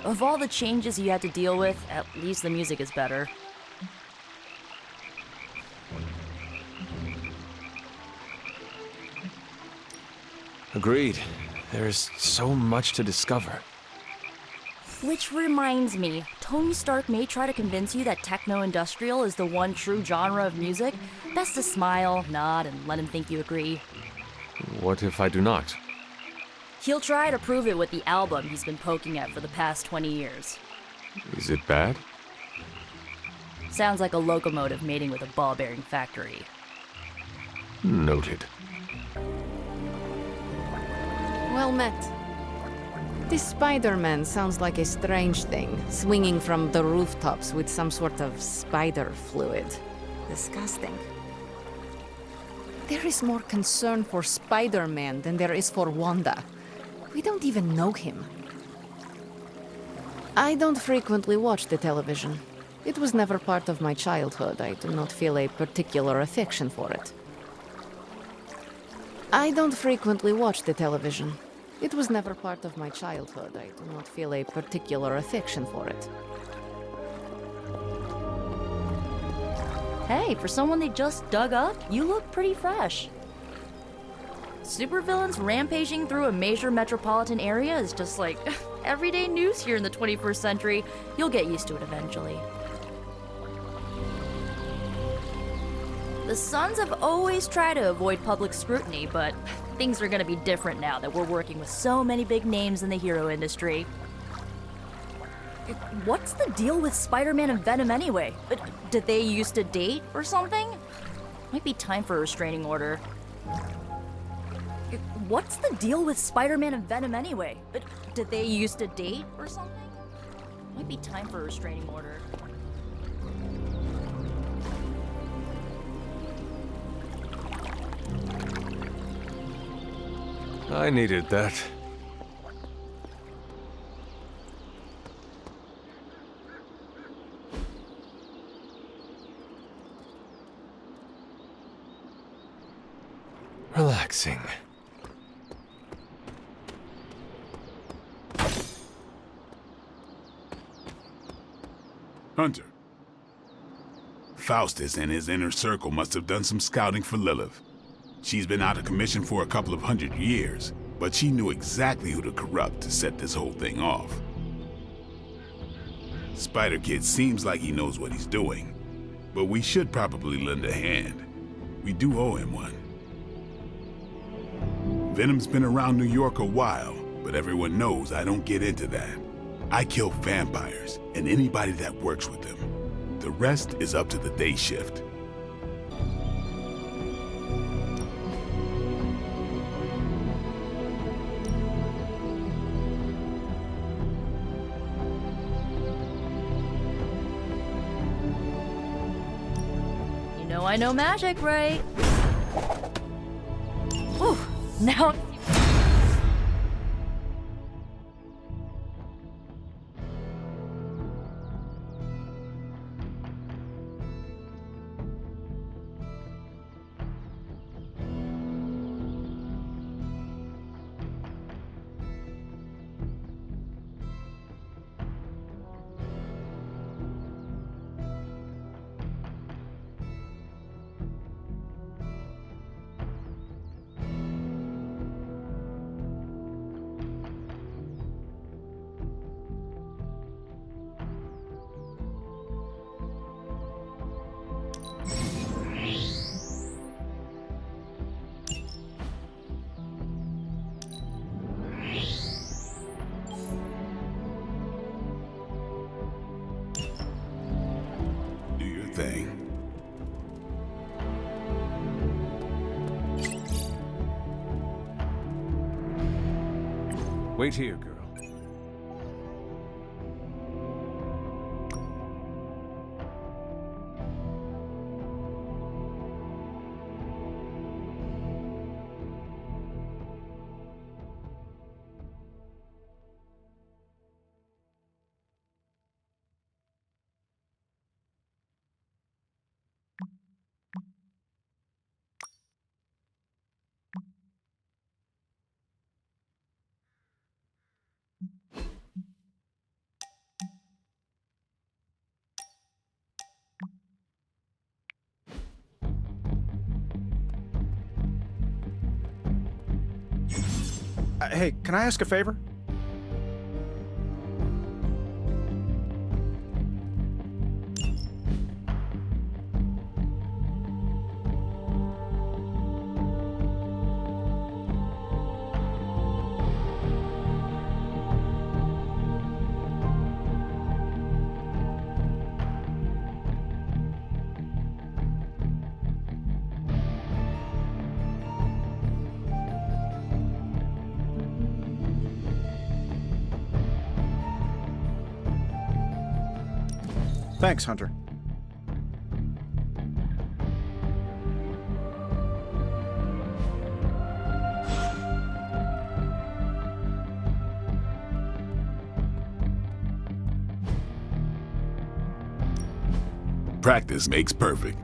Of all the changes you had to deal with, at least the music is better. Agreed. There's so much to discover. Which reminds me, Tony Stark may try to convince you that techno-industrial is the one true genre of music. Best to smile, nod, and let him think you agree. What if I do not? He'll try to prove it with the album he's been poking at for the past 20 years. Is it bad? Sounds like a locomotive mating with a ball-bearing factory. Noted. Well met. This Spider-Man sounds like a strange thing, swinging from the rooftops with some sort of spider fluid. Disgusting. There is more concern for Spider-Man than there is for Wanda. We don't even know him. I don't frequently watch the television. It was never part of my childhood. I do not feel a particular affection for it. I don't frequently watch the television. It was never part of my childhood. I do not feel a particular affection for it. Hey, for someone they just dug up, you look pretty fresh. Supervillains rampaging through a major metropolitan area is just like everyday news here in the 21st century. You'll get used to it eventually. The Sons have always tried to avoid public scrutiny, but things are gonna be different now that we're working with so many big names in the hero industry. What's the deal with Spider-Man and Venom anyway? Did they used to date or something? Might be time for a restraining order. What's the deal with Spider-Man and Venom anyway? Did they used to date or something? Might be time for a restraining order. I needed that. Relaxing. Hunter. Faustus and his inner circle must have done some scouting for Lilith. She's been out of commission for a couple of 100 years, but she knew exactly who to corrupt to set this whole thing off. Spider-Kid seems like he knows what he's doing, but we should probably lend a hand. We do owe him one. Venom's been around New York a while, but everyone knows I don't get into that. I kill vampires and anybody that works with them. The rest is up to the day shift. You know I know magic, right? Whew, now... Do your thing. Wait here, girl. Hey, can I ask a favor? Thanks, Hunter. Practice makes perfect.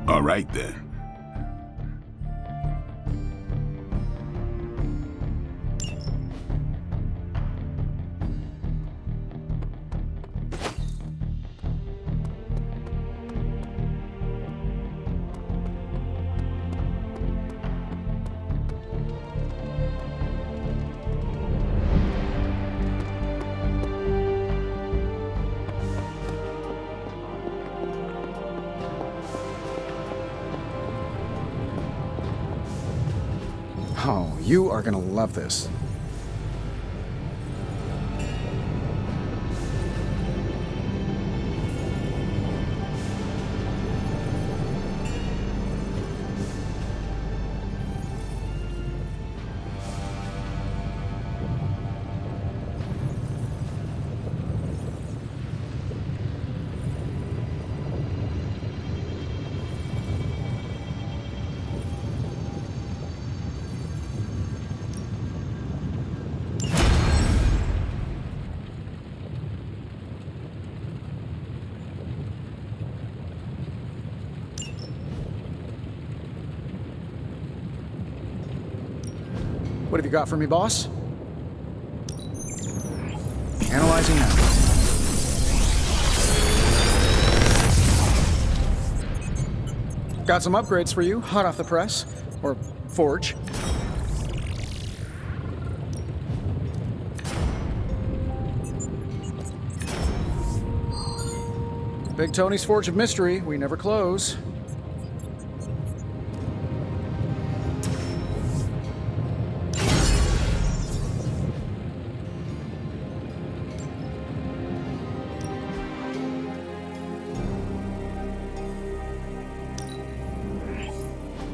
All right, then. Oh, you are gonna love this. What have you got for me, boss? Analyzing now. Got some upgrades for you, hot off the press. Or forge. Big Tony's Forge of Mystery, we never close.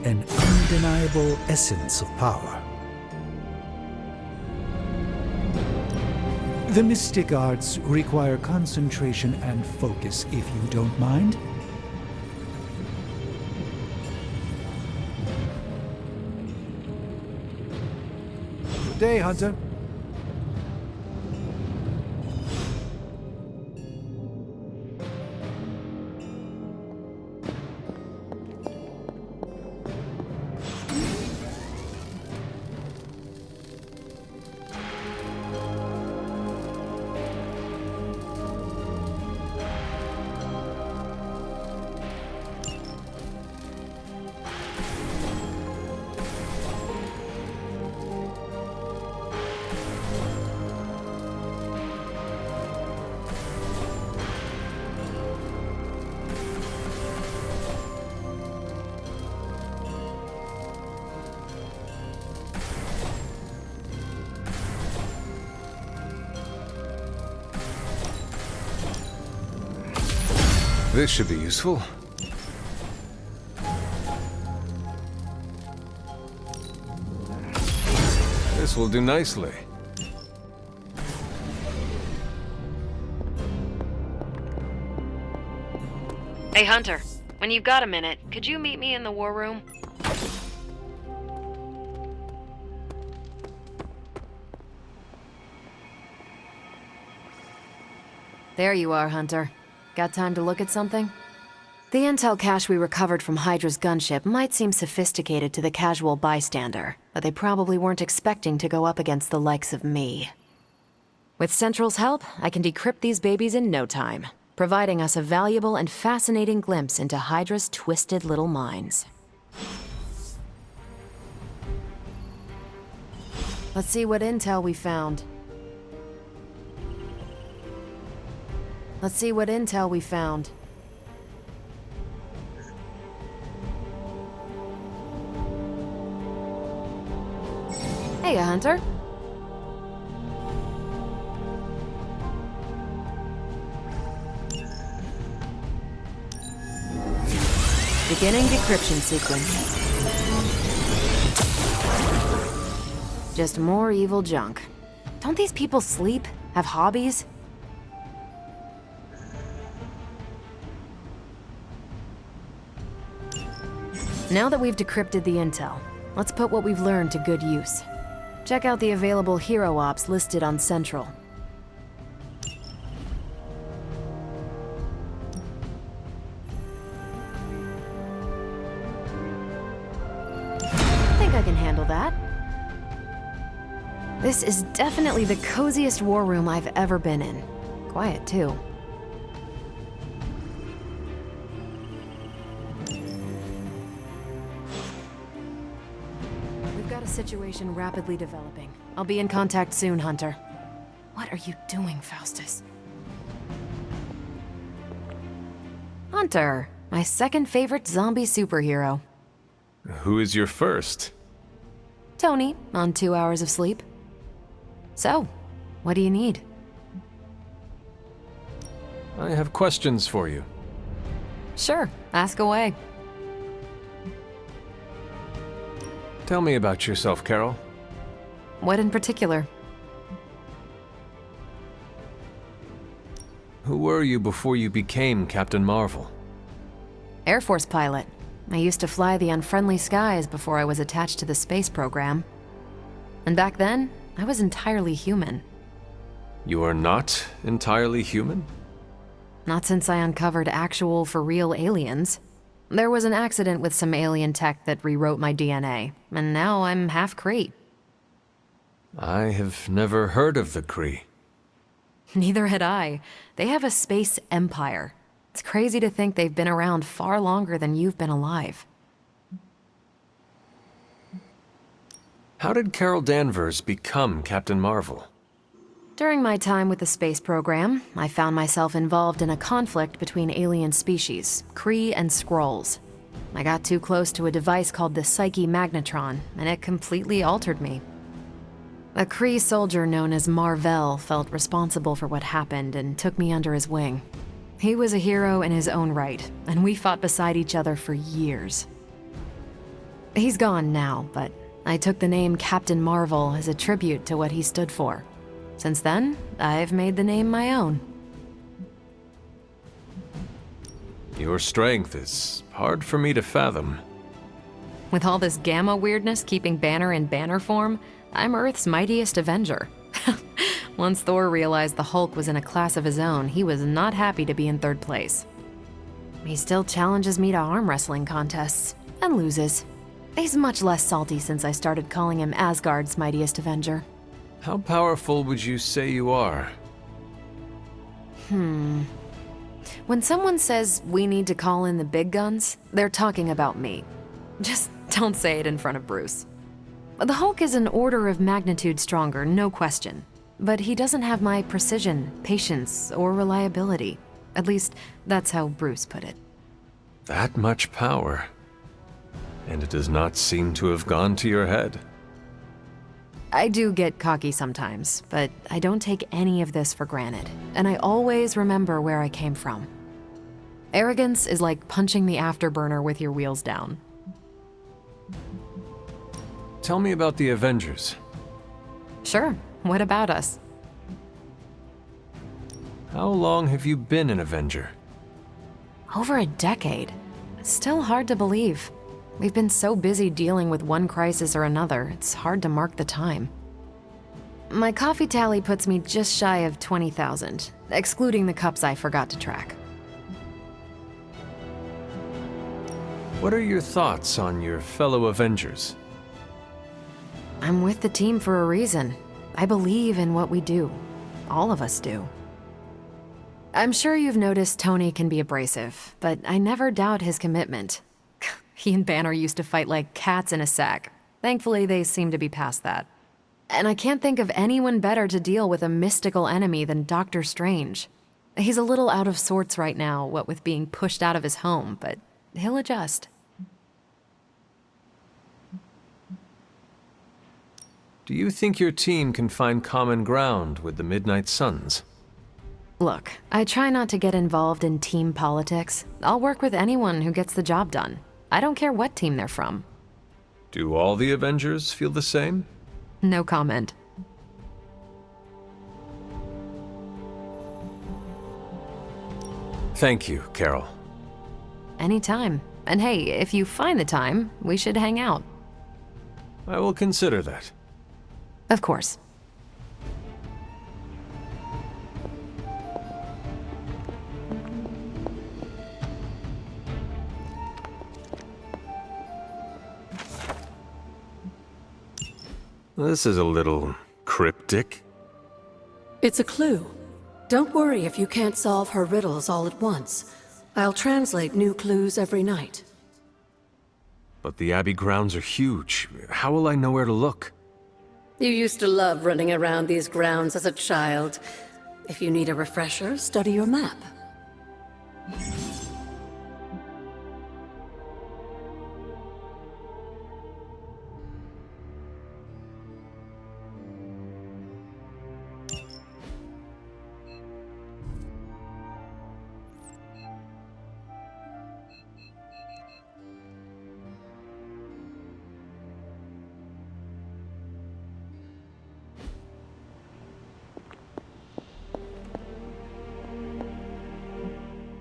An undeniable essence of power. The mystic arts require concentration and focus, if you don't mind. Good day, Hunter. This should be useful. This will do nicely. Hey, Hunter, when you've got a minute, could you meet me in the war room? There you are, Hunter. Got time to look at something? The intel cache we recovered from Hydra's gunship might seem sophisticated to the casual bystander, but they probably weren't expecting to go up against the likes of me. With Central's help, I can decrypt these babies in no time, providing us a valuable and fascinating glimpse into Hydra's twisted little minds. Let's see what intel we found. Let's see what intel we found. Hey, Hunter. Beginning decryption sequence. Just more evil junk. Don't these people sleep? Have hobbies? Now that we've decrypted the intel, let's put what we've learned to good use. Check out the available hero ops listed on Central. I think I can handle that. This is definitely the coziest war room I've ever been in. Quiet, too. Situation rapidly developing. I'll be in contact soon, Hunter. What are you doing, Faustus? Hunter, my second favorite zombie superhero. Who is your first? Tony, on 2 hours of sleep. So, what do you need? I have questions for you. Sure, ask away. Tell me about yourself, Carol. What in particular? Who were you before you became Captain Marvel? Air Force pilot. I used to fly the unfriendly skies before I was attached to the space program. And back then, I was entirely human. You are not entirely human? Not since I uncovered actual, for real aliens. There was an accident with some alien tech that rewrote my DNA, and now I'm half Kree. I have never heard of the Kree. Neither had I. They have a space empire. It's crazy to think they've been around far longer than you've been alive. How did Carol Danvers become Captain Marvel? During my time with the space program, I found myself involved in a conflict between alien species, Kree and Skrulls. I got too close to a device called the Psyche Magnetron, and it completely altered me. A Kree soldier known as Marvel felt responsible for what happened and took me under his wing. He was a hero in his own right, and we fought beside each other for years. He's gone now, but I took the name Captain Marvel as a tribute to what he stood for. Since then, I've made the name my own. Your strength is hard for me to fathom. With all this gamma weirdness keeping Banner in banner form, I'm Earth's mightiest Avenger. Once Thor realized the Hulk was in a class of his own, he was not happy to be in third place. He still challenges me to arm wrestling contests, and loses. He's much less salty since I started calling him Asgard's mightiest Avenger. How powerful would you say you are? When someone says we need to call in the big guns, they're talking about me. Just don't say it in front of Bruce. The Hulk is an order of magnitude stronger, no question. But he doesn't have my precision, patience, or reliability. At least, that's how Bruce put it. That much power. And it does not seem to have gone to your head. I do get cocky sometimes, but I don't take any of this for granted, and I always remember where I came from. Arrogance is like punching the afterburner with your wheels down. Tell me about the Avengers. Sure, what about us? How long have you been an Avenger? Over a decade. It's still hard to believe. We've been so busy dealing with one crisis or another, it's hard to mark the time. My coffee tally puts me just shy of 20,000, excluding the cups I forgot to track. What are your thoughts on your fellow Avengers? I'm with the team for a reason. I believe in what we do. All of us do. I'm sure you've noticed Tony can be abrasive, but I never doubt his commitment. He and Banner used to fight like cats in a sack. Thankfully, they seem to be past that. And I can't think of anyone better to deal with a mystical enemy than Doctor Strange. He's a little out of sorts right now, what with being pushed out of his home, but he'll adjust. Do you think your team can find common ground with the Midnight Suns? Look, I try not to get involved in team politics. I'll work with anyone who gets the job done. I don't care what team they're from. Do all the Avengers feel the same? No comment. Thank you, Carol. Anytime. And hey, if you find the time, we should hang out. I will consider that. Of course. This is a little cryptic. It's a clue. Don't worry if you can't solve her riddles all at once. I'll translate new clues every night. But the Abbey grounds are huge. How will I know where to look? You used to love running around these grounds as a child. If you need a refresher, study your map.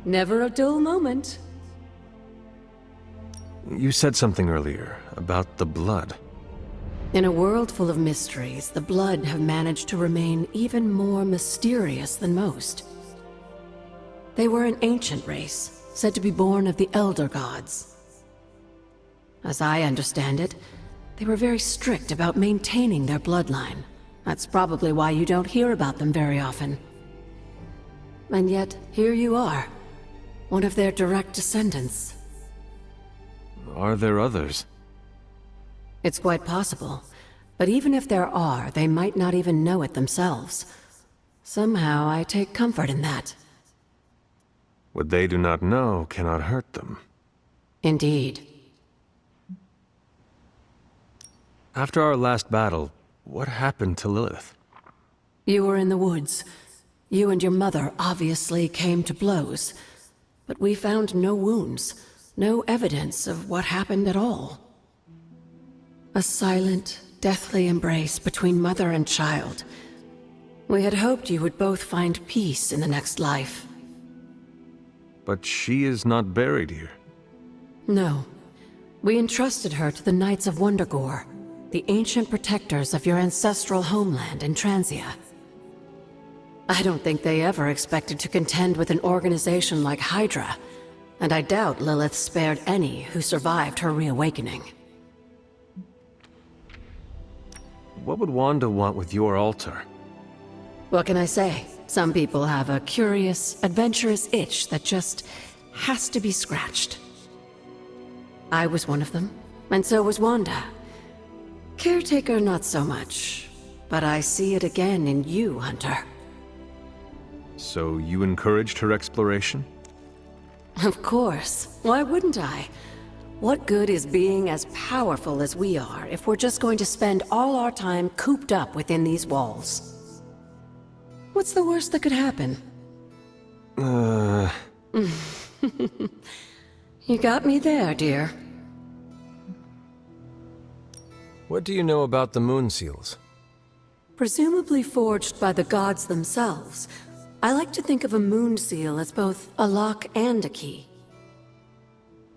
Never a dull moment. You said something earlier about the blood. In a world full of mysteries, the blood have managed to remain even more mysterious than most. They were an ancient race, said to be born of the Elder Gods. As I understand it, they were very strict about maintaining their bloodline. That's probably why you don't hear about them very often. And yet, here you are, one of their direct descendants. Are there others? It's quite possible. But even if there are, they might not even know it themselves. Somehow, I take comfort in that. What they do not know cannot hurt them. Indeed. After our last battle, what happened to Lilith? You were in the woods. You and your mother obviously came to blows. But we found no wounds, no evidence of what happened at all. A silent, deathly embrace between mother and child. We had hoped you would both find peace in the next life. But she is not buried here. No. We entrusted her to the Knights of Wondergore, the ancient protectors of your ancestral homeland in Transia. I don't think they ever expected to contend with an organization like Hydra, and I doubt Lilith spared any who survived her reawakening. What would Wanda want with your altar? What can I say? Some people have a curious, adventurous itch that just has to be scratched. I was one of them, and so was Wanda. Caretaker, not so much, but I see it again in you, Hunter. So you encouraged her exploration? Of course. Why wouldn't I? What good is being as powerful as we are if we're just going to spend all our time cooped up within these walls? What's the worst that could happen? You got me there, dear. What do you know about the moon seals? Presumably forged by the gods themselves, I like to think of a moon seal as both a lock and a key.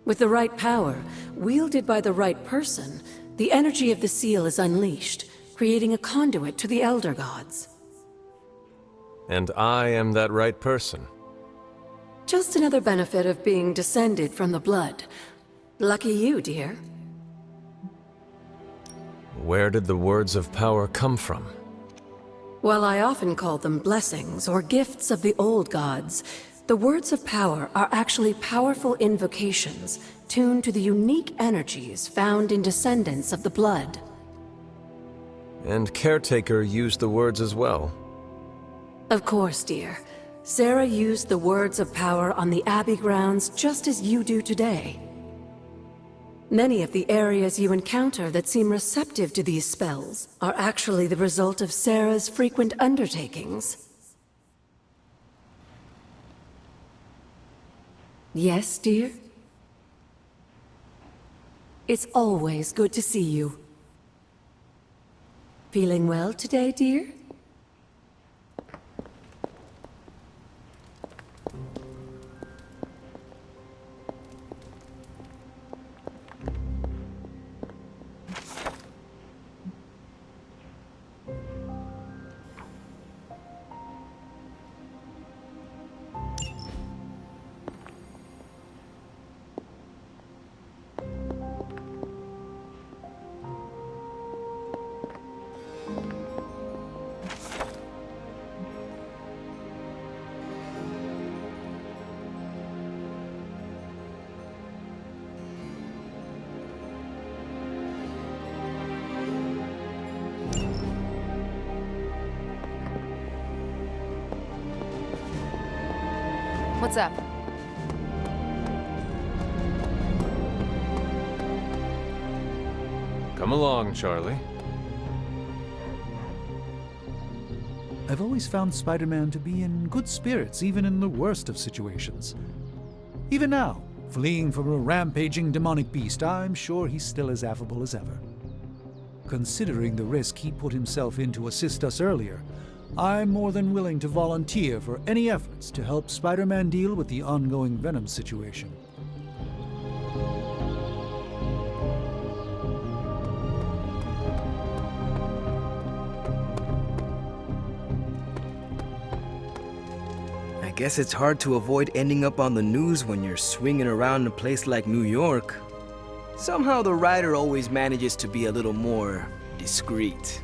With the right power, wielded by the right person, the energy of the seal is unleashed, creating a conduit to the Elder Gods. And I am that right person. Just another benefit of being descended from the blood. Lucky you, dear. Where did the words of power come from? While I often call them blessings or gifts of the old gods, the words of power are actually powerful invocations tuned to the unique energies found in descendants of the blood. And Caretaker used the words as well. Of course, dear. Sarah used the words of power on the Abbey grounds just as you do today. Many of the areas you encounter that seem receptive to these spells are actually the result of Sarah's frequent undertakings. Yes, dear? It's always good to see you. Feeling well today, dear? What's up? Come along, Charlie. I've always found Spider-Man to be in good spirits, even in the worst of situations. Even now, fleeing from a rampaging demonic beast, I'm sure he's still as affable as ever. Considering the risk he put himself in to assist us earlier, I'm more than willing to volunteer for any efforts to help Spider-Man deal with the ongoing Venom situation. I guess it's hard to avoid ending up on the news when you're swinging around a place like New York. Somehow the writer always manages to be a little more discreet.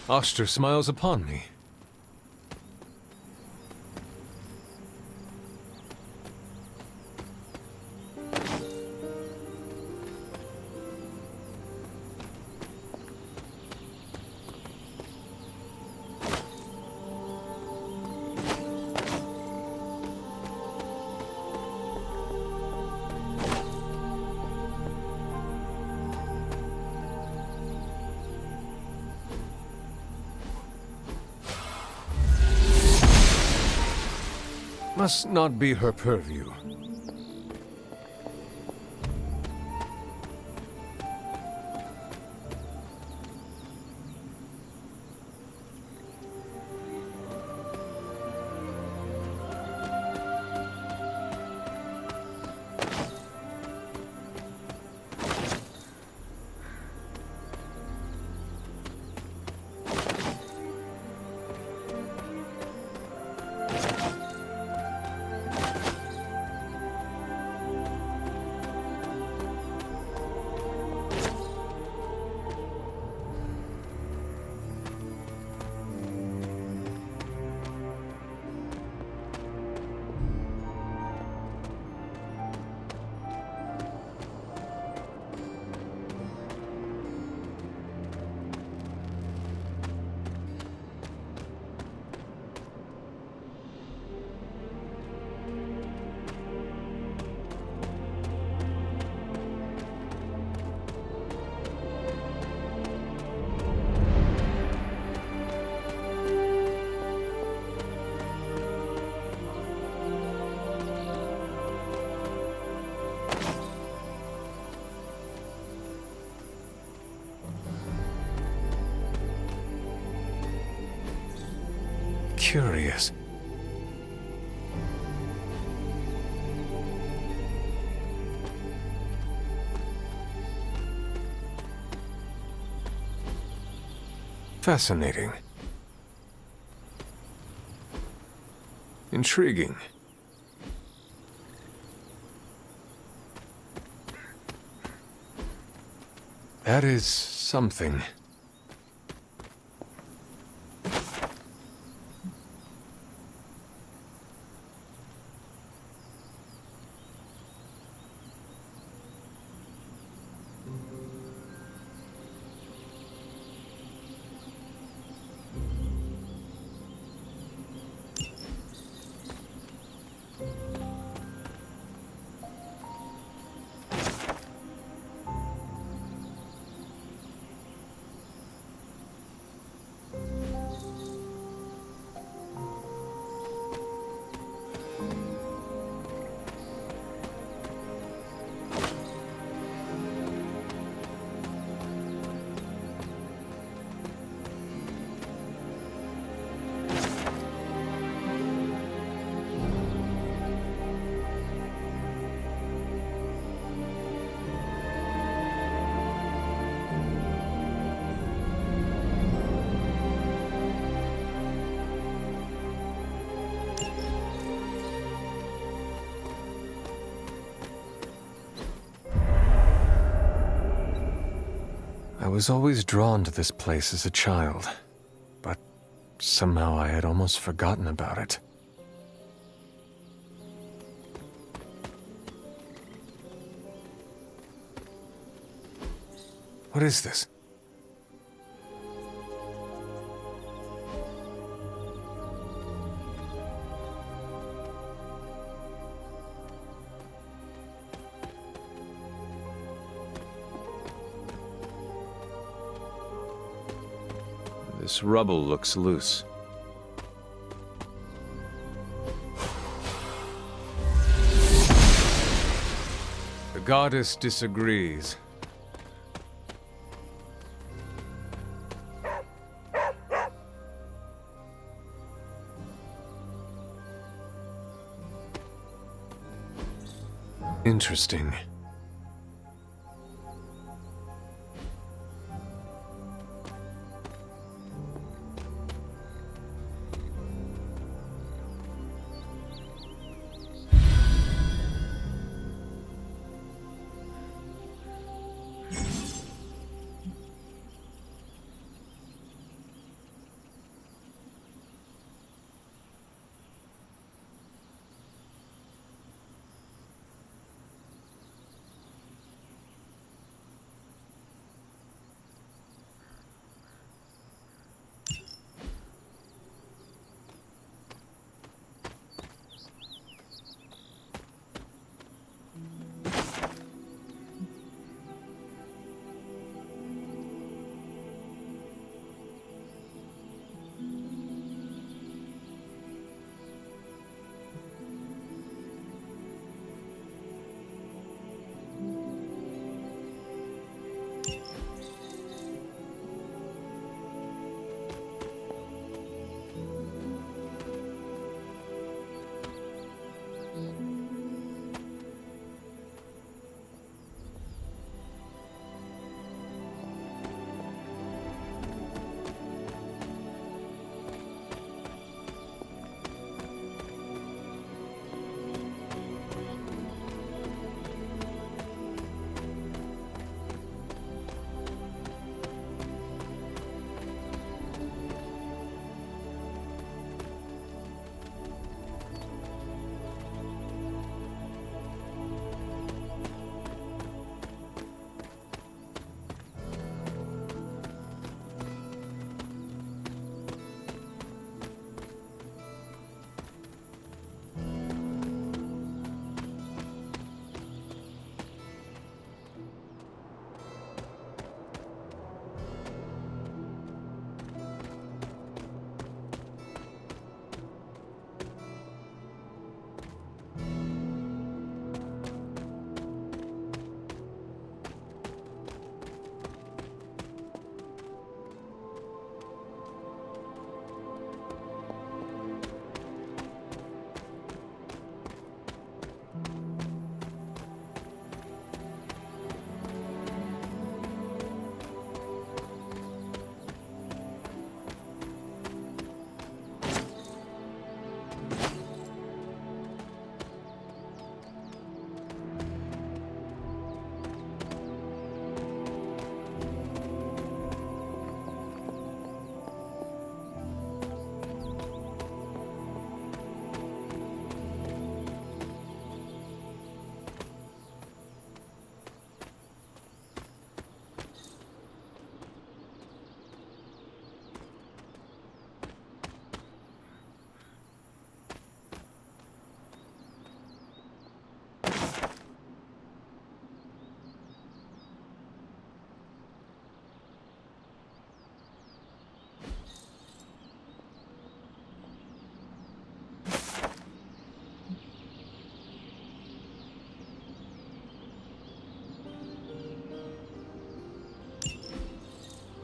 Oster smiles upon me. Must not be her purview. curious. Fascinating. Intriguing. That is something. I was always drawn to this place as a child, but somehow I had almost forgotten about it. What is this? This rubble looks loose. The goddess disagrees. Interesting.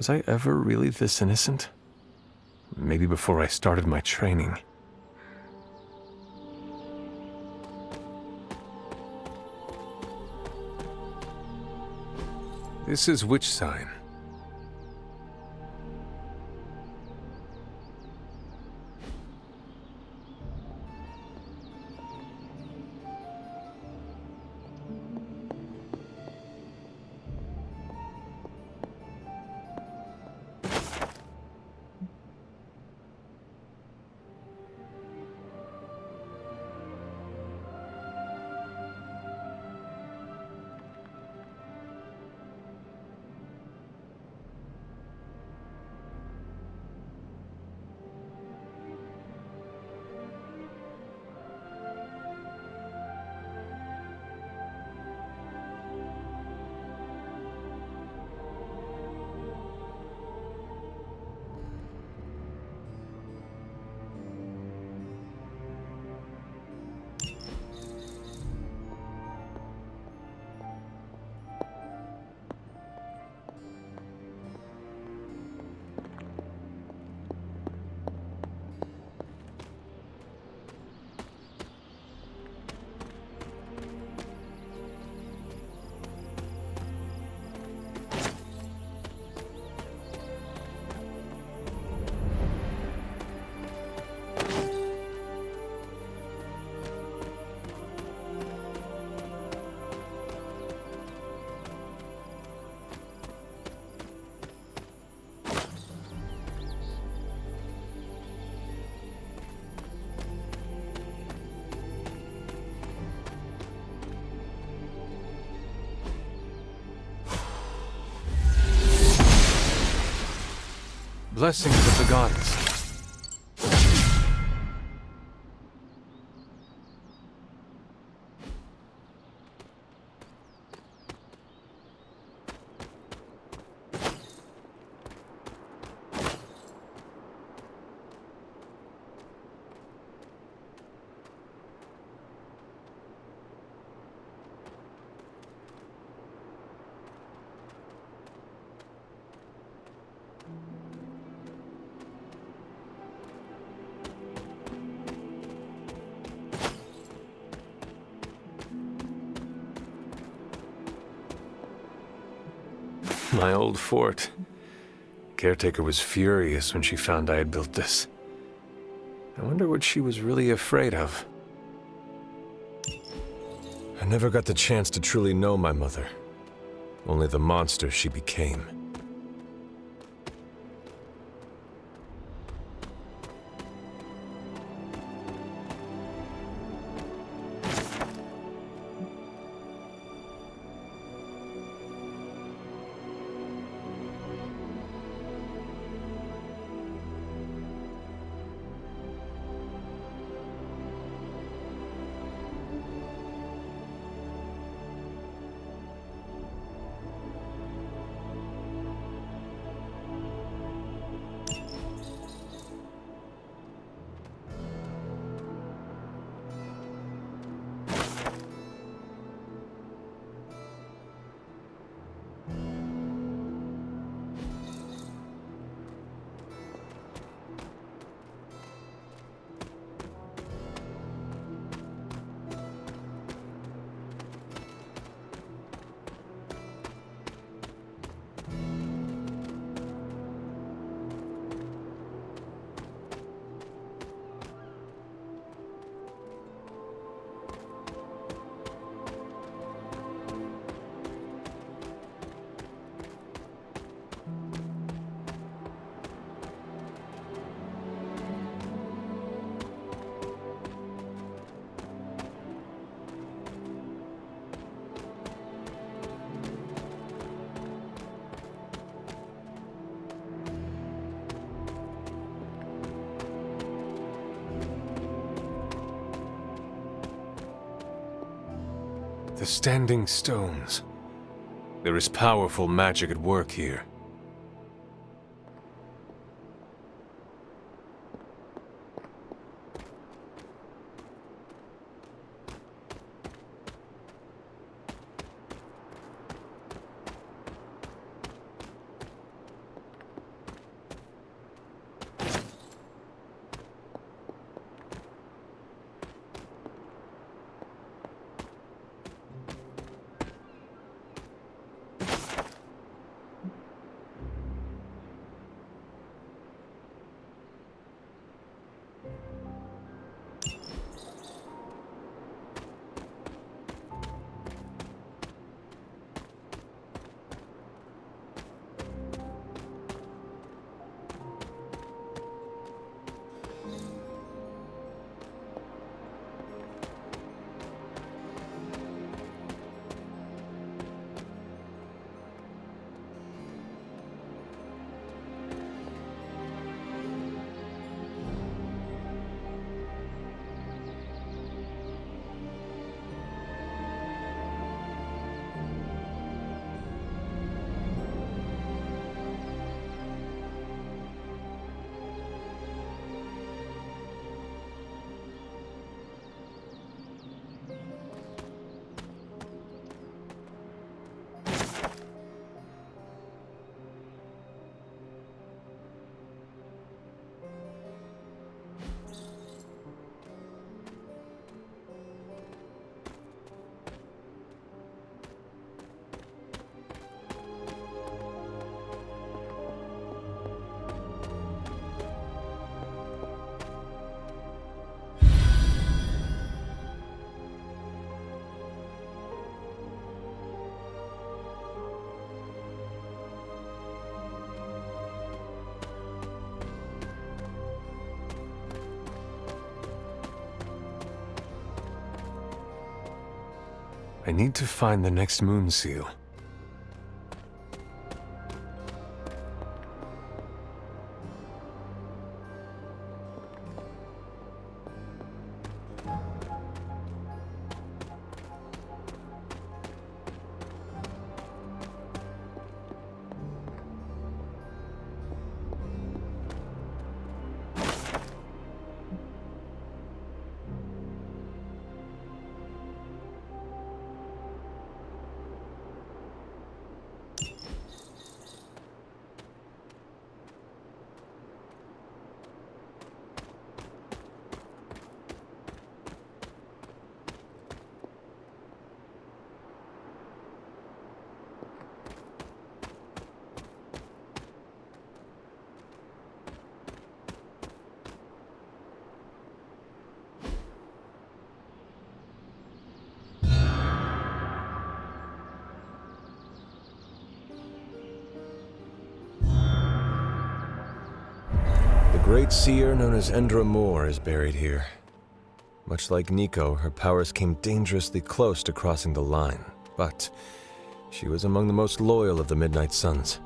Was I ever really this innocent? Maybe before I started my training. This is which sign? Blessings of the goddess. My old fort. Caretaker was furious when she found I had built this. I wonder what she was really afraid of. I never got the chance to truly know my mother. Only the monster she became. The standing stones. There is powerful magic at work here. I need to find the next moon seal. The great seer known as Endra Moore is buried here. Much like Nico, her powers came dangerously close to crossing the line, but she was among the most loyal of the Midnight Suns.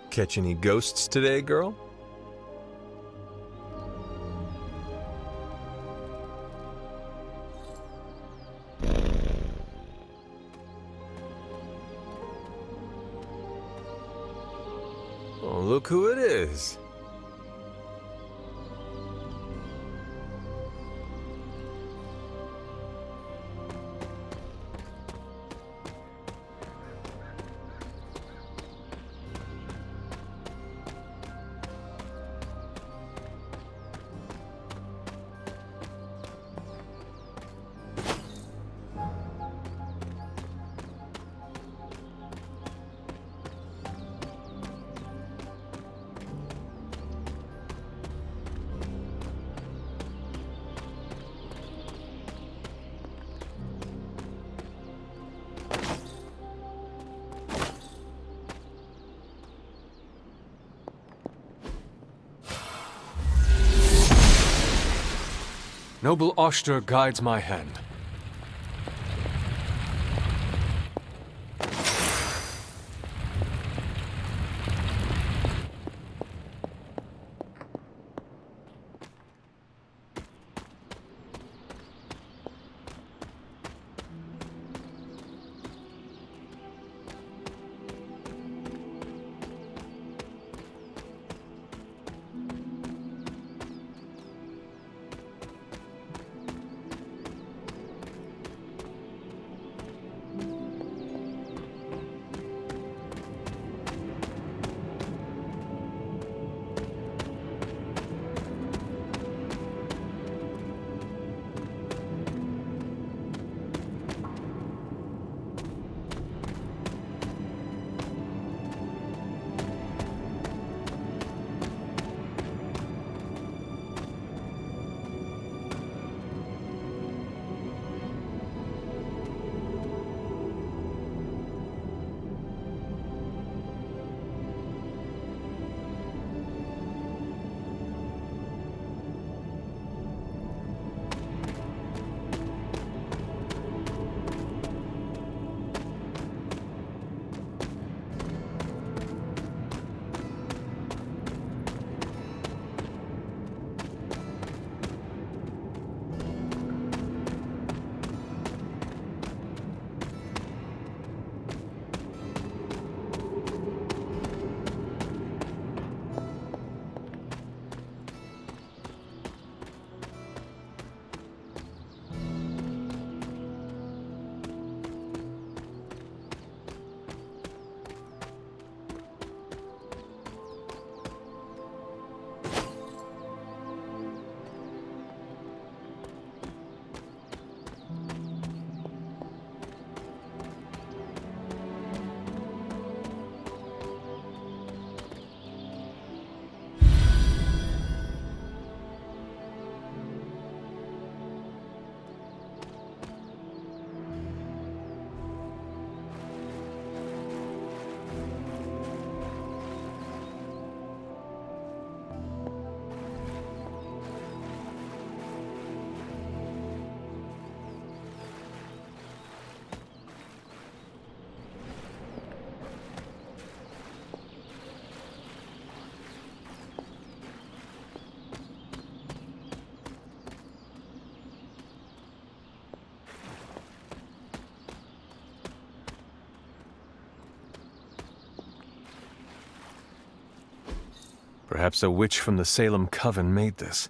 Catch any ghosts today, girl? look who it is. Noble Oster guides my hand. Perhaps a witch from the Salem Coven made this.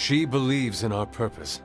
She believes in our purpose.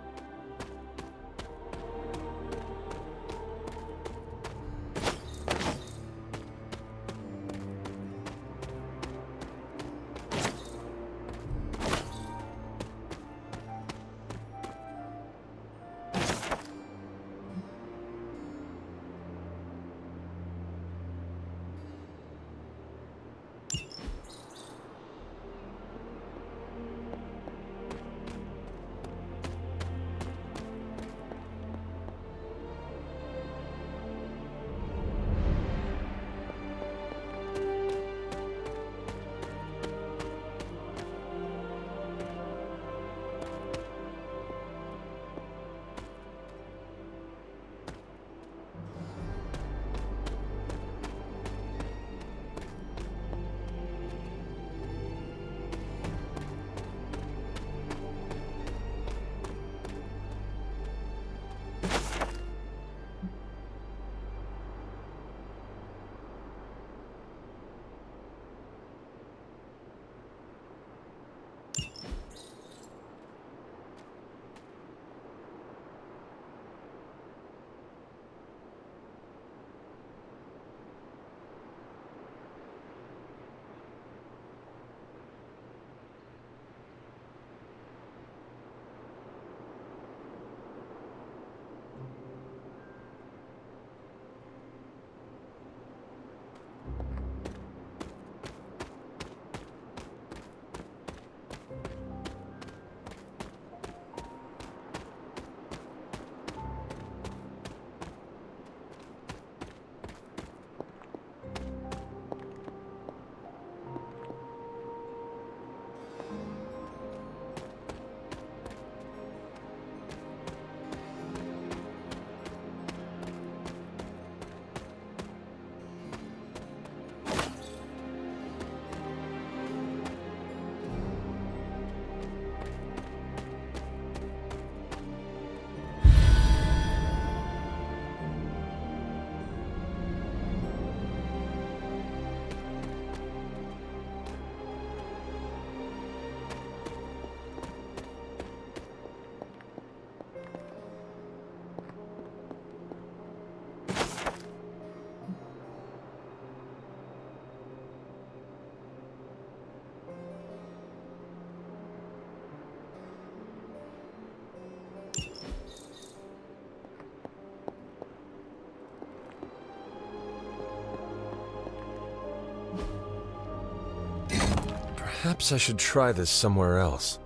Perhaps I should try this somewhere else.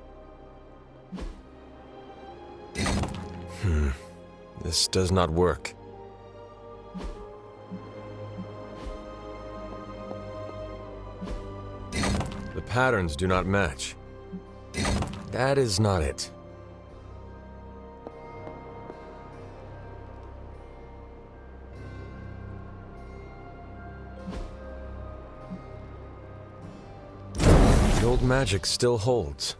This does not work. The patterns do not match. That is not it. The old magic still holds.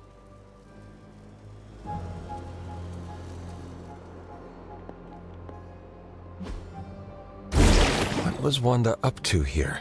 What was Wanda up to here?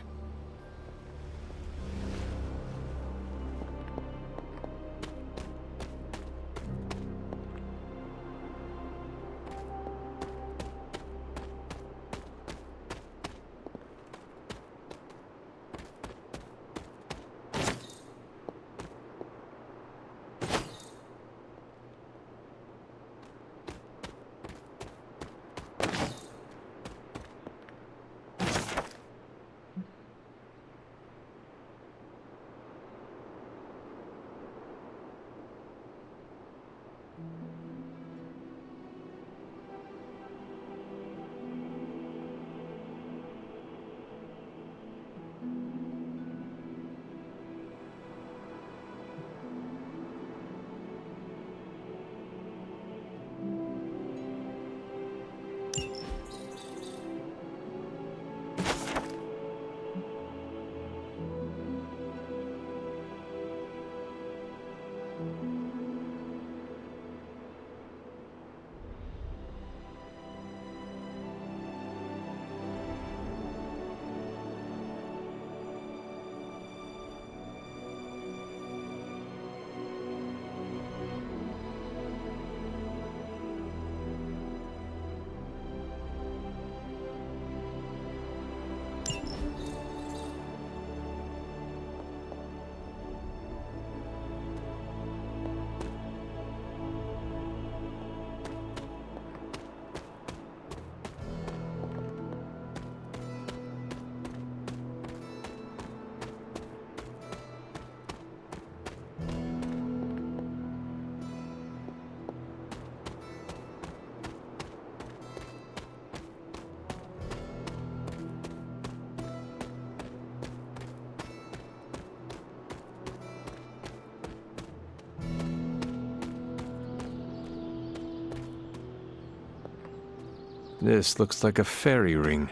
This looks like a fairy ring.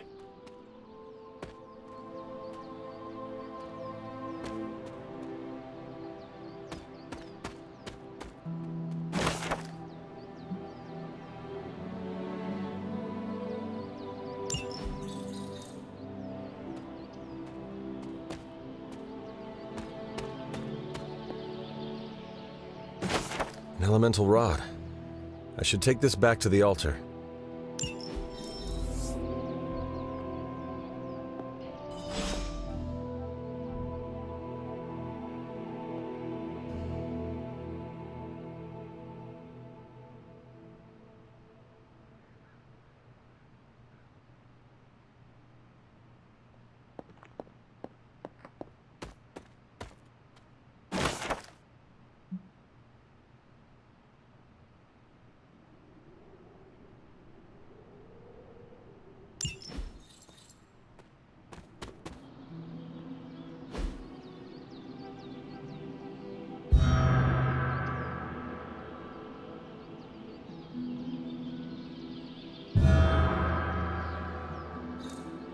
An elemental rod. I should take this back to the altar.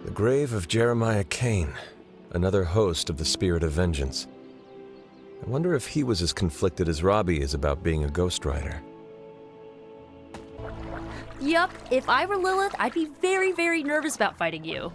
The grave of Jeremiah Kane, another host of the Spirit of Vengeance. I wonder if he was as conflicted as Robbie is about being a ghostwriter. Yup, if I were Lilith, I'd be very, very nervous about fighting you.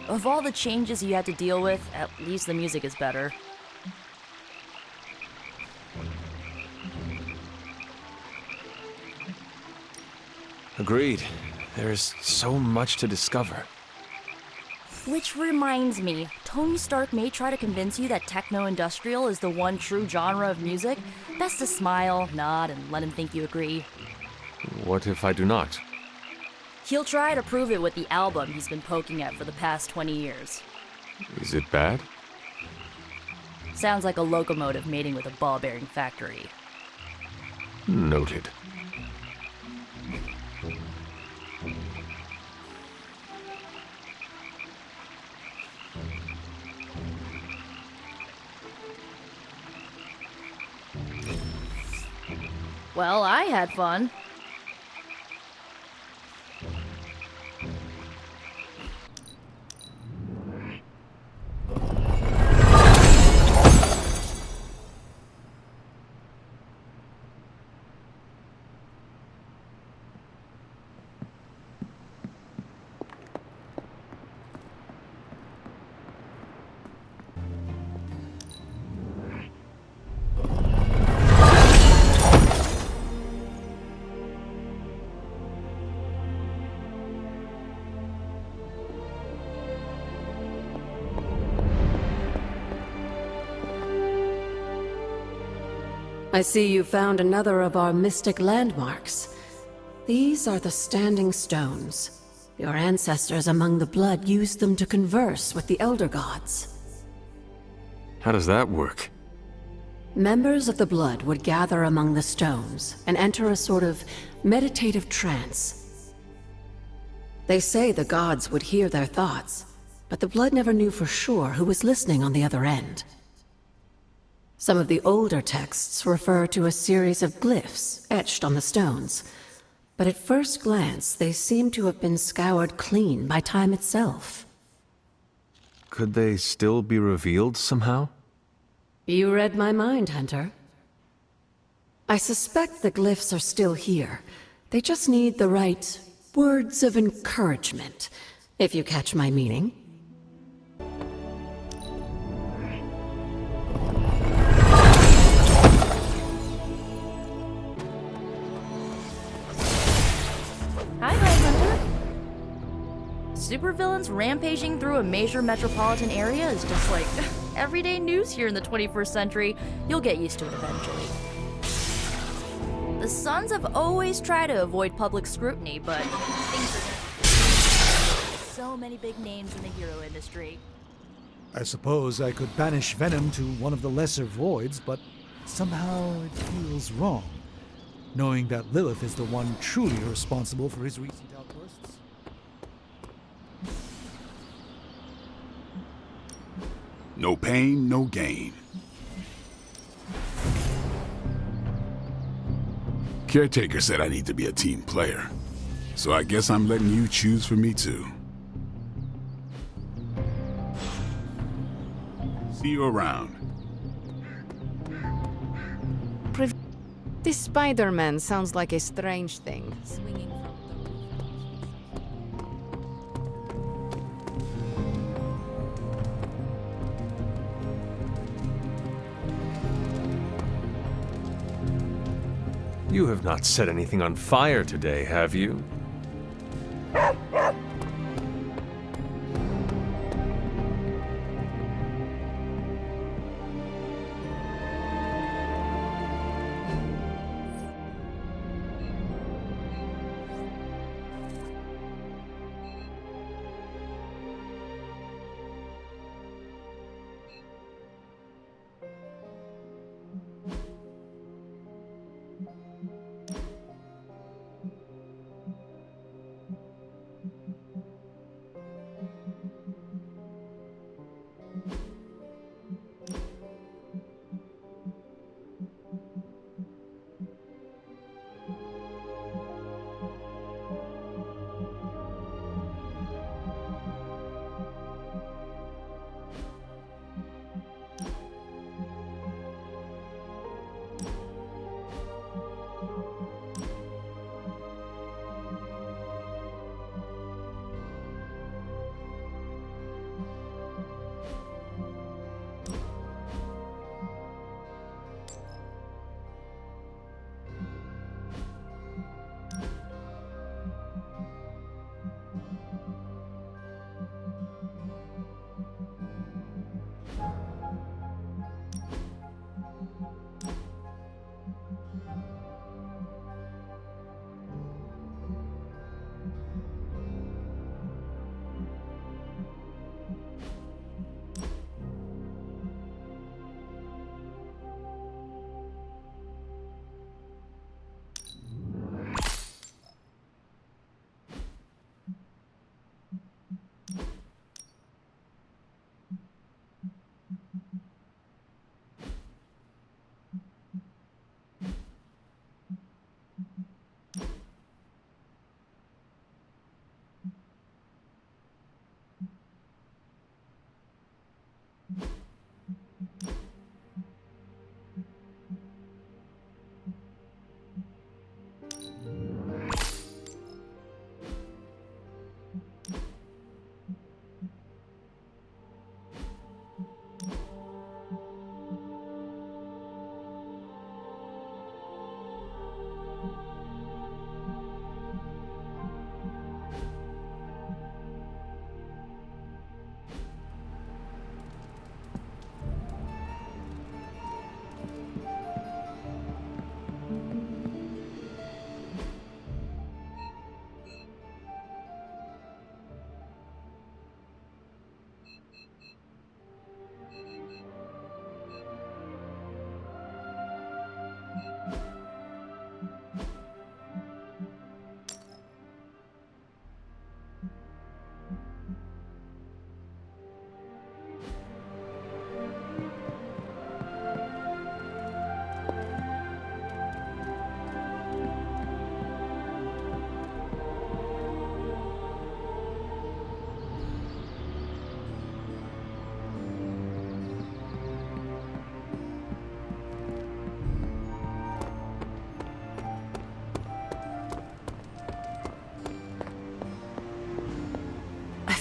Of all the changes you had to deal with, at least the music is better. Agreed. There is so much to discover. Which reminds me, Tony Stark may try to convince you that techno-industrial is the one true genre of music. Best to smile, nod, and let him think you agree. What if I do not? He'll try to prove it with the album he's been poking at for the past 20 years. Is it bad? Sounds like a locomotive mating with a ball-bearing factory. Noted. Well, I had fun. I see you found another of our mystic landmarks. These are the Standing Stones. Your ancestors among the blood used them to converse with the Elder Gods. How does that work? Members of the blood would gather among the stones and enter a sort of meditative trance. They say the gods would hear their thoughts, but the blood never knew for sure who was listening on the other end. Some of the older texts refer to a series of glyphs etched on the stones, but at first glance they seem to have been scoured clean by time itself. Could they still be revealed somehow? You read my mind, Hunter. I suspect the glyphs are still here. They just need the right words of encouragement, if you catch my meaning. Hi, Hunter. Supervillains rampaging through a major metropolitan area is just like everyday news here in the 21st century. You'll get used to it eventually. The Sons have always tried to avoid public scrutiny, but things are so many big names in the hero industry. I suppose I could banish Venom to one of the lesser voids, but somehow it feels wrong, knowing that Lilith is the one truly responsible for his recent outbursts. No pain, no gain. Caretaker said I need to be a team player, so I guess I'm letting you choose for me too. See you around. This Spider-Man sounds like a strange thing. Swinging from You have not set anything on fire today, have you?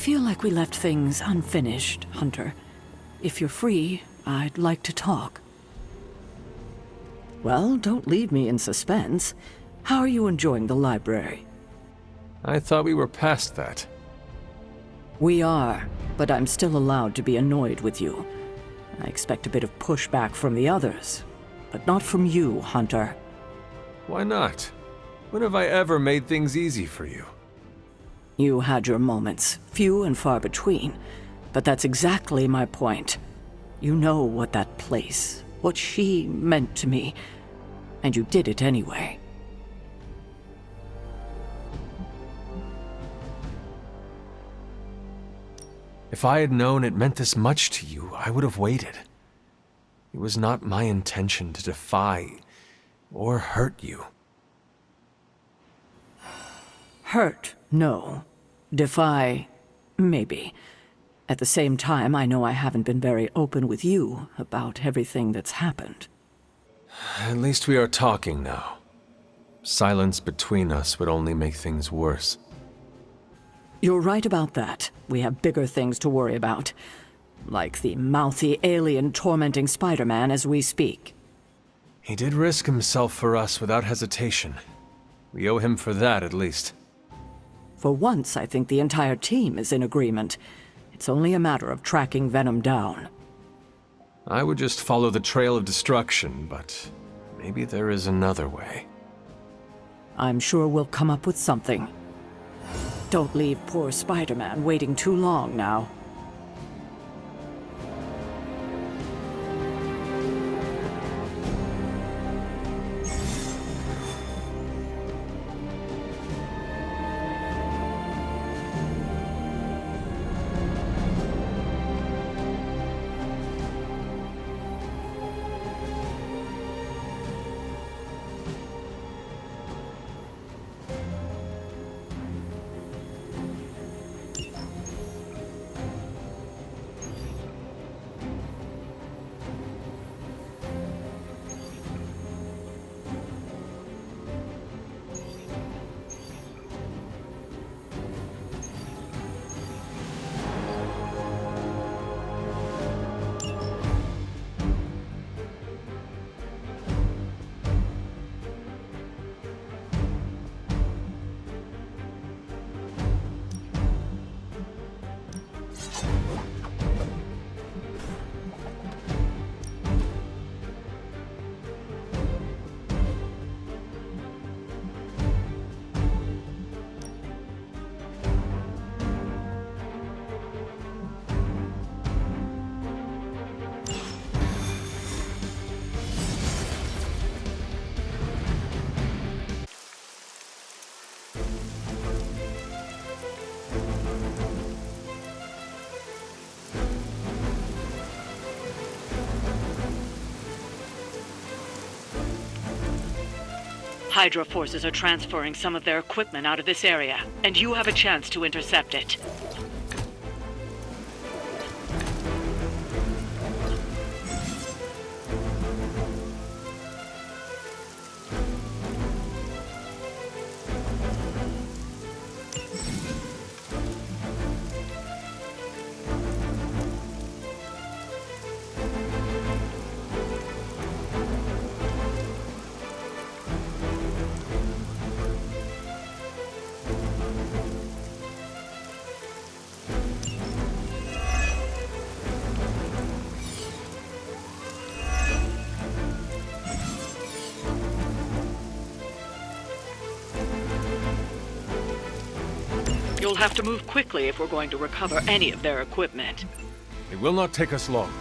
feel like we left things unfinished, Hunter. If you're free, I'd like to talk. Well, don't leave me in suspense. How are you enjoying the library? I thought we were past that. We are, but I'm still allowed to be annoyed with you. I expect a bit of pushback from the others, but not from you, Hunter. Why not? When have I ever made things easy for you? You had your moments, few and far between, but that's exactly my point. You know what that place, what she meant to me, and you did it anyway. If I had known it meant this much to you, I would have waited. It was not my intention to defy or hurt you. Hurt, no. Defy, maybe. At the same time, I know I haven't been very open with you about everything that's happened. At least we are talking now. Silence between us would only make things worse. You're right about that. We have bigger things to worry about. Like the mouthy alien tormenting Spider-Man as we speak. He did risk himself for us without hesitation. We owe him for that, at least. For once, I think the entire team is in agreement. It's only a matter of tracking Venom down. I would just follow the trail of destruction, but maybe there is another way. I'm sure we'll come up with something. Don't leave poor Spider-Man waiting too long now. Hydra forces are transferring some of their equipment out of this area, and you have a chance to intercept it. You'll have to move quickly if we're going to recover any of their equipment. It will not take us long.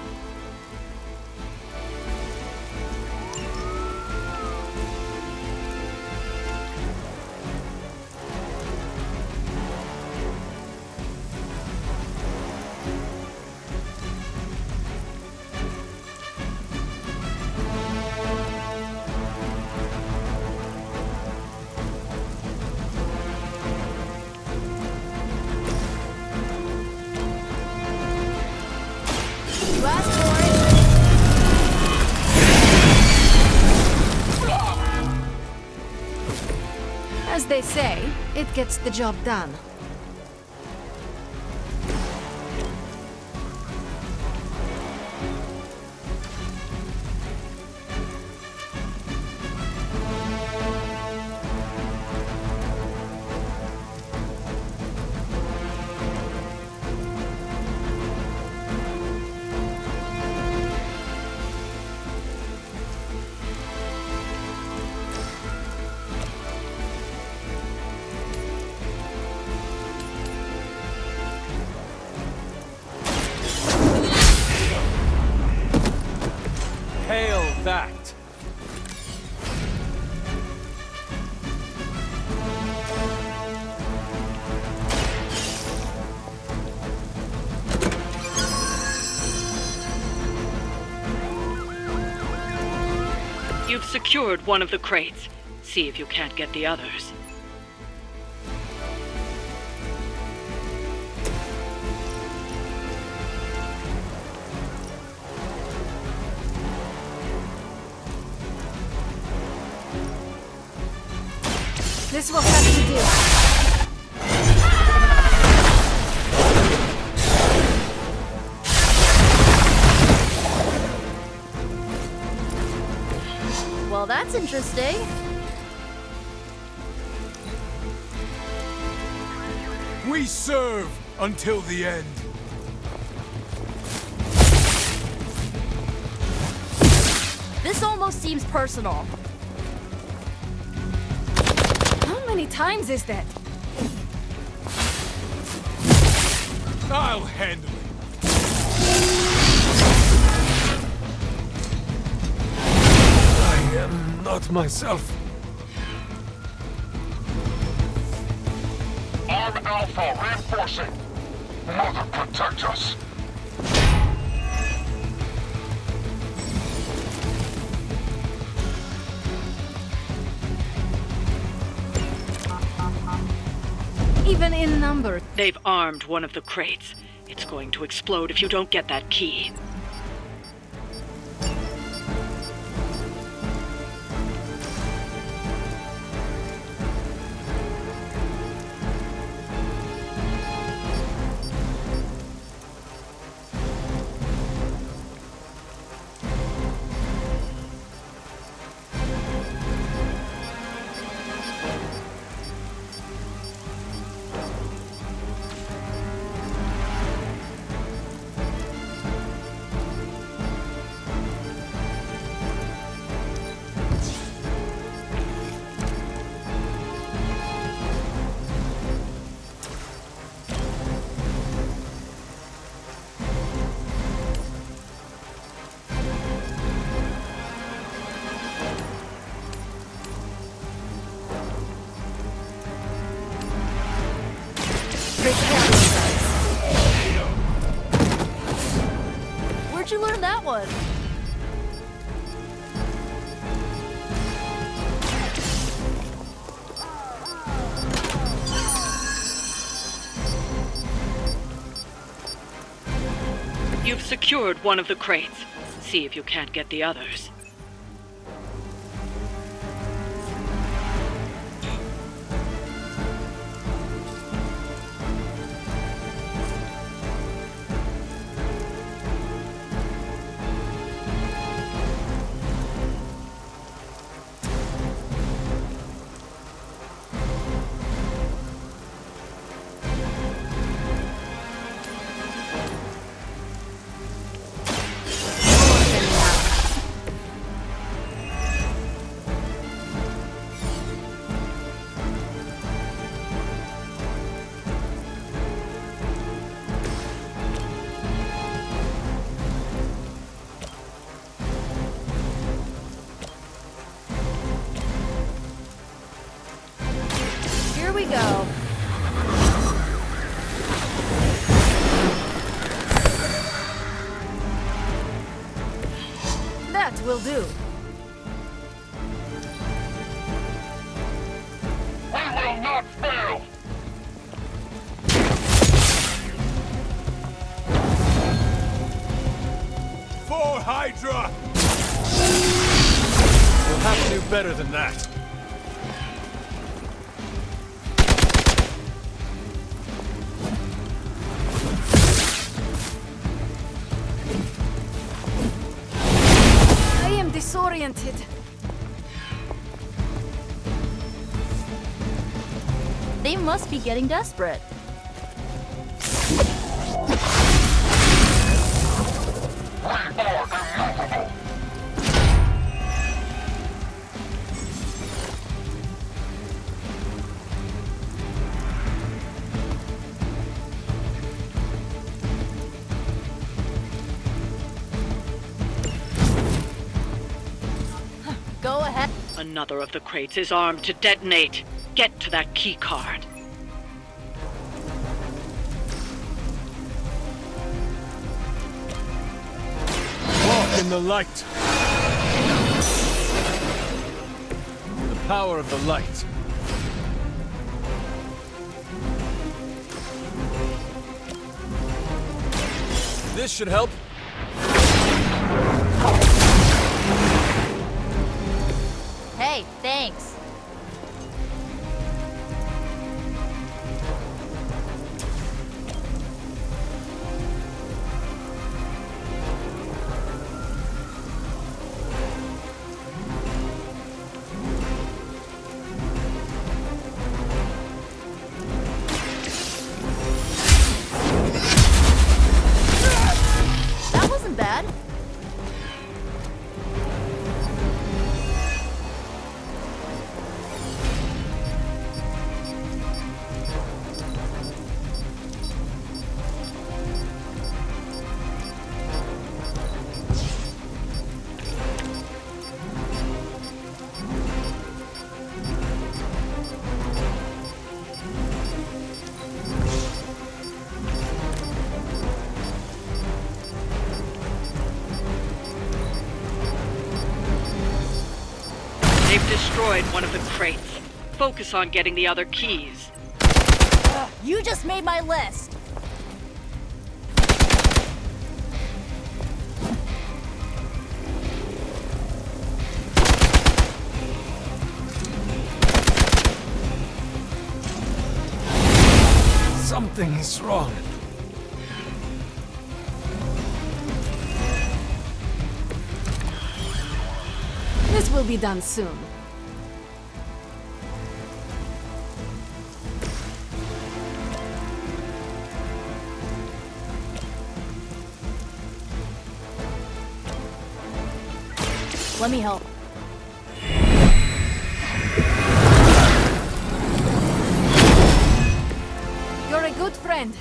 As they say, it gets the job done. Hail that! You've secured one of the crates. See if you can't get the others. This will have to do. Well, that's interesting. We serve until the end. This almost seems personal. How many times is that? I'll handle it. I am not myself. Arm Alpha reinforcing. Mother protect us. Even in number. They've armed one of the crates. It's going to explode if you don't get that key. Where'd you learn that one? You've secured one of the crates. See if you can't get the others. Here we go. That will do. We will not fail. For Hydra! You'll have to do better than that. I am disoriented. They must be getting desperate. We are immovable. Another of the crates is armed to detonate. Get to that key card. Walk in the light. The power of the light. This should help. Hey, thanks. That wasn't bad. They've destroyed one of the crates. Focus on getting the other keys. You just made my list. Something is wrong. This will be done soon. Let me help. You're a good friend.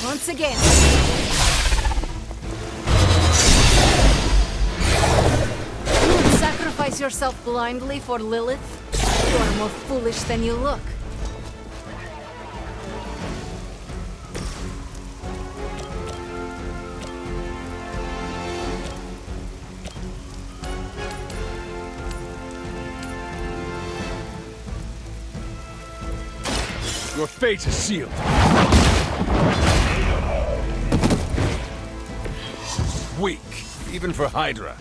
Once again. You would sacrifice yourself blindly for Lilith? You are more foolish than you look. Your fate is sealed. Weak, even for Hydra.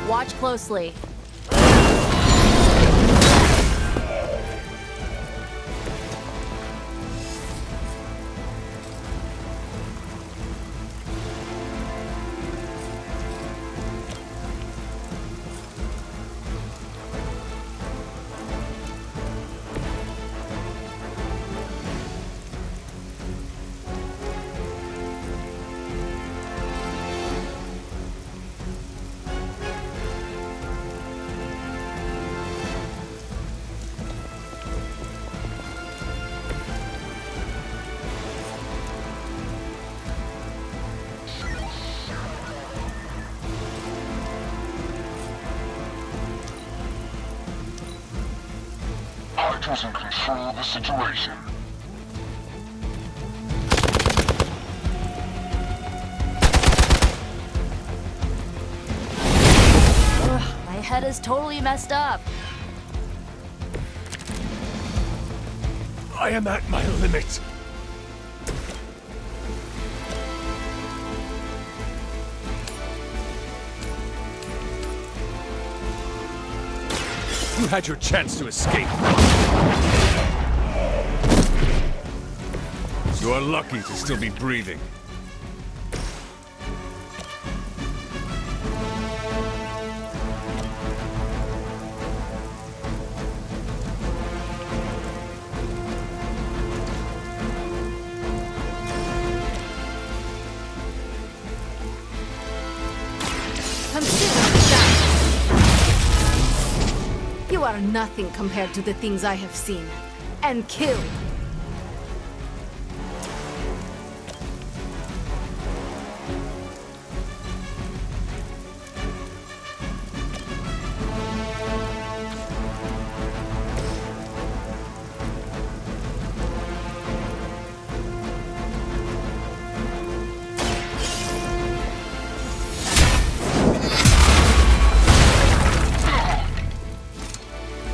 Watch closely. Hydra's in control of the situation. Ugh, my head is totally messed up. I am at my limit. You had your chance to escape. You are lucky to still be breathing. are nothing compared to the things I have seen and killed.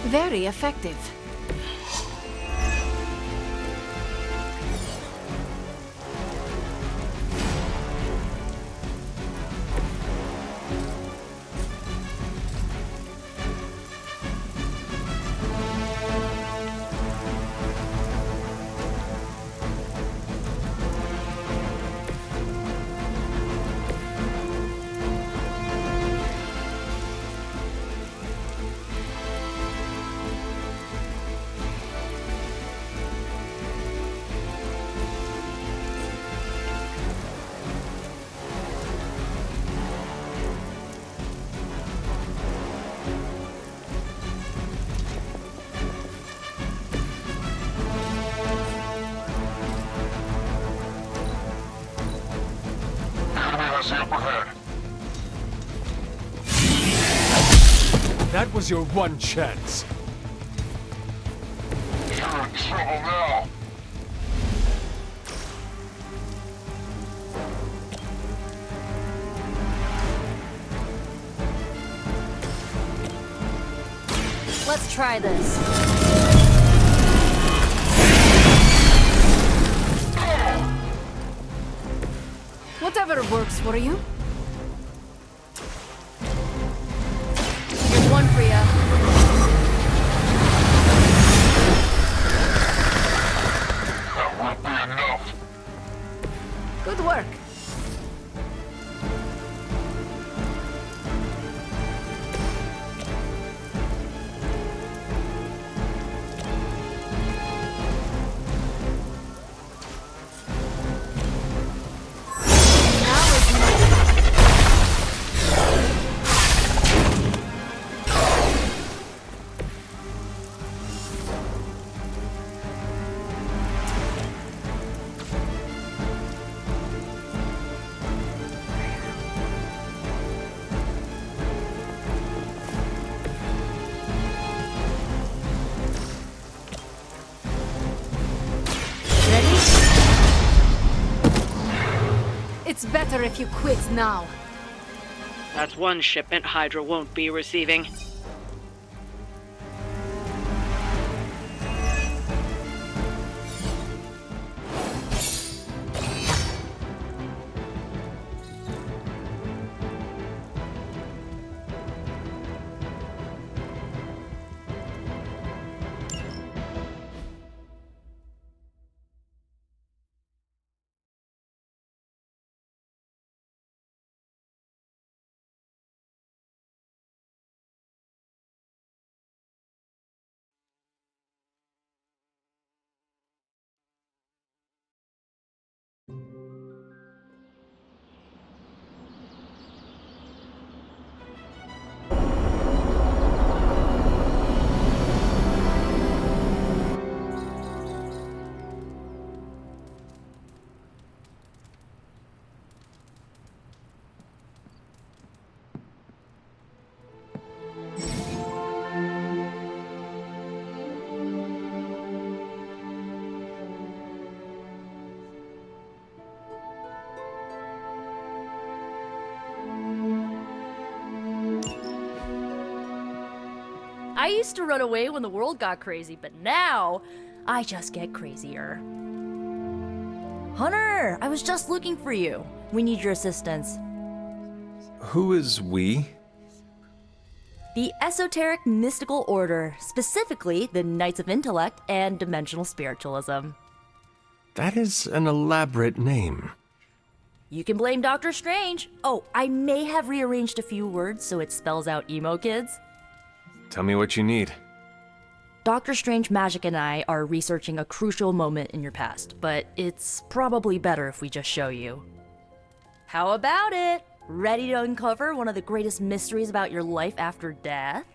Very effective. That was your one chance. You're in trouble now. Let's try this. Whatever works for you. Here's one for ya. That won't be enough. Good work. It's better if you quit now. That's one shipment Hydra won't be receiving. I used to run away when the world got crazy, but now I just get crazier. Hunter, I was just looking for you. We need your assistance. Who is we? The Esoteric Mystical Order, specifically the Knights of Intellect and Dimensional Spiritualism. That is an elaborate name. You can blame Dr. Strange. Oh, I may have rearranged a few words so it spells out emo kids. Tell me what you need. Dr. Strange Magic and I are researching a crucial moment in your past, but it's probably better if we just show you. How about it? Ready to uncover one of the greatest mysteries about your life after death?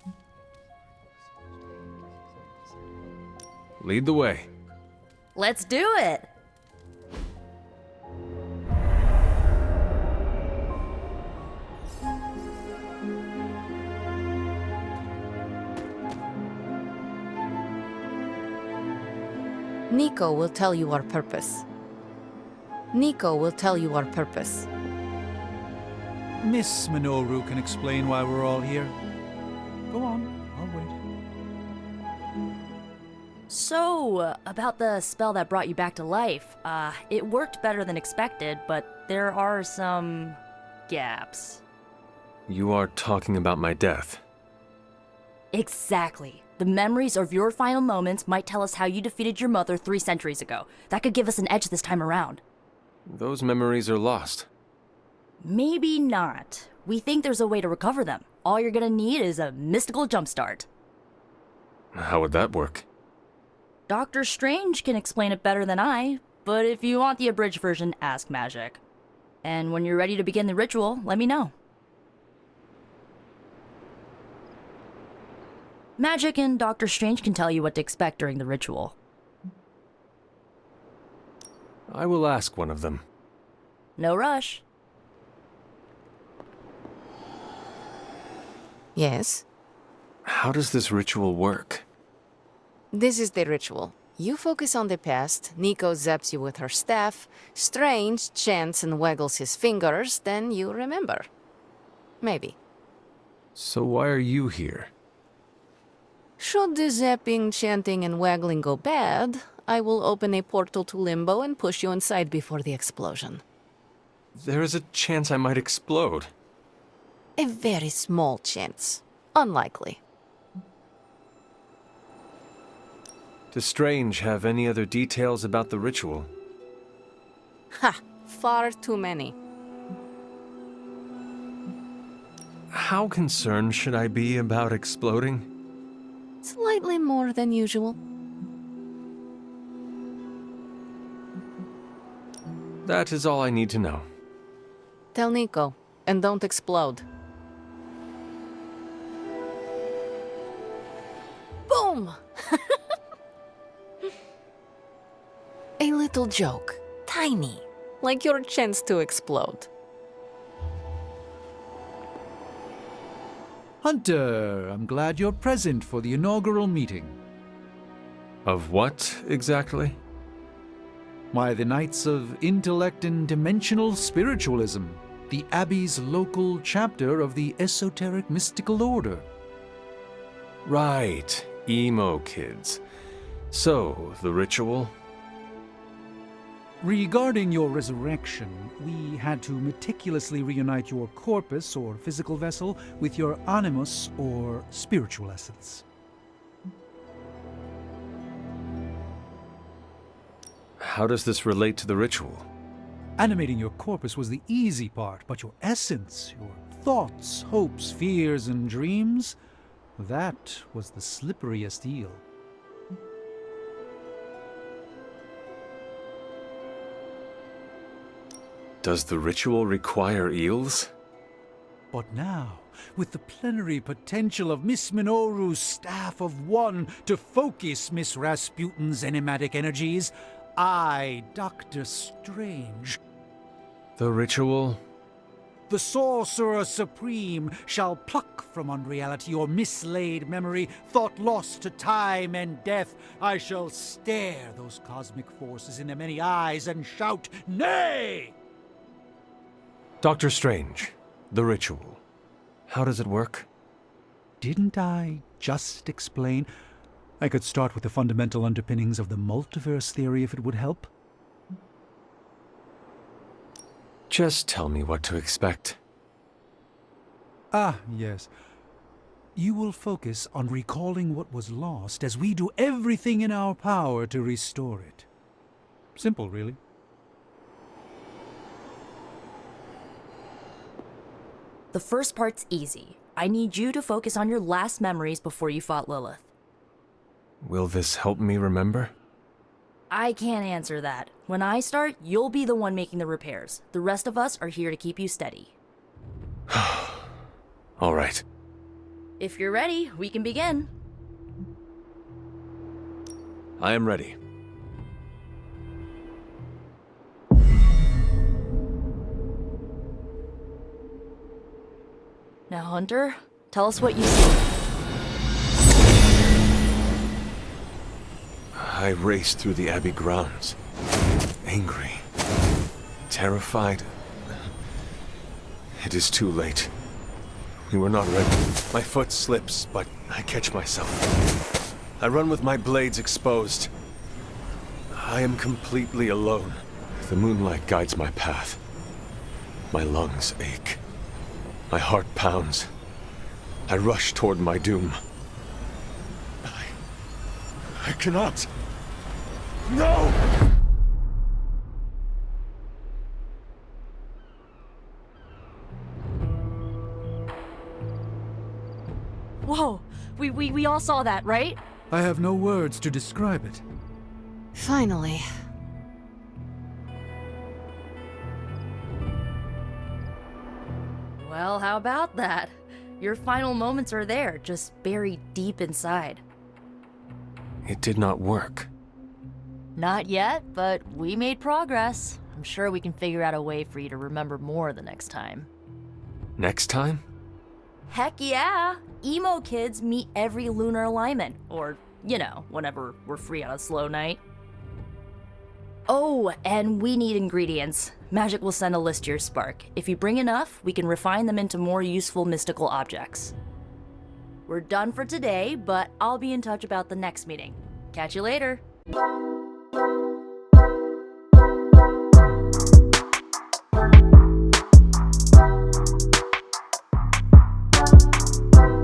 Lead the way. Let's do it! Nico will tell you our purpose. Nico will tell you our purpose. Miss Minoru can explain why we're all here. Go on, I'll wait. So, about the spell that brought you back to life. It worked better than expected, but there are some gaps. You are talking about my death. Exactly. The memories of your final moments might tell us how you defeated your mother 3 centuries ago. That could give us an edge this time around. Those memories are lost. Maybe not. We think there's a way to recover them. All you're gonna need is a mystical jumpstart. How would that work? Doctor Strange can explain it better than I, but if you want the abridged version, ask Magic. And when you're ready to begin the ritual, let me know. Magic and Doctor Strange can tell you what to expect during the ritual. I will ask one of them. No rush. Yes? How does this ritual work? This is the ritual. You focus on the past, Nico zaps you with her staff, Strange chants and waggles his fingers, then you remember. Maybe. So why are you here? Should the zapping, chanting, and waggling go bad, I will open a portal to Limbo and push you inside before the explosion. There is a chance I might explode. A very small chance. Unlikely. Does Strange have any other details about the ritual? Ha! Far too many. How concerned should I be about exploding? Slightly more than usual. That is all I need to know. Tell Nico, and don't explode. Boom! A little joke. Tiny. Like your chance to explode. Hunter, I'm glad you're present for the inaugural meeting. Of what, exactly? Why, the Knights of Intellect and Dimensional Spiritualism, the Abbey's local chapter of the Esoteric Mystical Order. Right, emo kids. So, the ritual? Regarding your resurrection, we had to meticulously reunite your corpus, or physical vessel, with your animus, or spiritual essence. How does this relate to the ritual? Animating your corpus was the easy part, but your essence, your thoughts, hopes, fears, and dreams, that was the slipperiest eel. Does the ritual require eels? But now, with the plenary potential of Miss Minoru's Staff of One to focus Miss Rasputin's enigmatic energies, I, Dr. Strange, The ritual? the Sorcerer Supreme, shall pluck from unreality your mislaid memory, thought lost to time and death. I shall stare those cosmic forces in their many eyes and shout, "Nay!" Dr. Strange, the ritual. How does it work? Didn't I just explain? I could start with the fundamental underpinnings of the multiverse theory if it would help. Just tell me what to expect. Ah, yes. You will focus on recalling what was lost as we do everything in our power to restore it. Simple, really. The first part's easy. I need you to focus on your last memories before you fought Lilith. Will this help me remember? I can't answer that. When I start, you'll be the one making the repairs. The rest of us are here to keep you steady. All right. If you're ready, we can begin. I am ready. Now, Hunter, tell us what you see. I raced through the Abbey grounds. Angry. Terrified. It is too late. We were not ready. My foot slips, but I catch myself. I run with my blades exposed. I am completely alone. The moonlight guides my path. My lungs ache. My heart pounds. I rush toward my doom. I cannot. No! Whoa! We all saw that, right? I have no words to describe it. Finally. Well, how about that? Your final moments are there, just buried deep inside. It did not work. Not yet, but we made progress. I'm sure we can figure out a way for you to remember more the next time. Next time? Heck yeah! Emo kids meet every lunar alignment, or, you know, whenever we're free on a slow night. Oh, and we need ingredients. Magic will send a list to your spark. If you bring enough, we can refine them into more useful mystical objects. We're done for today, but I'll be in touch about the next meeting. Catch you later.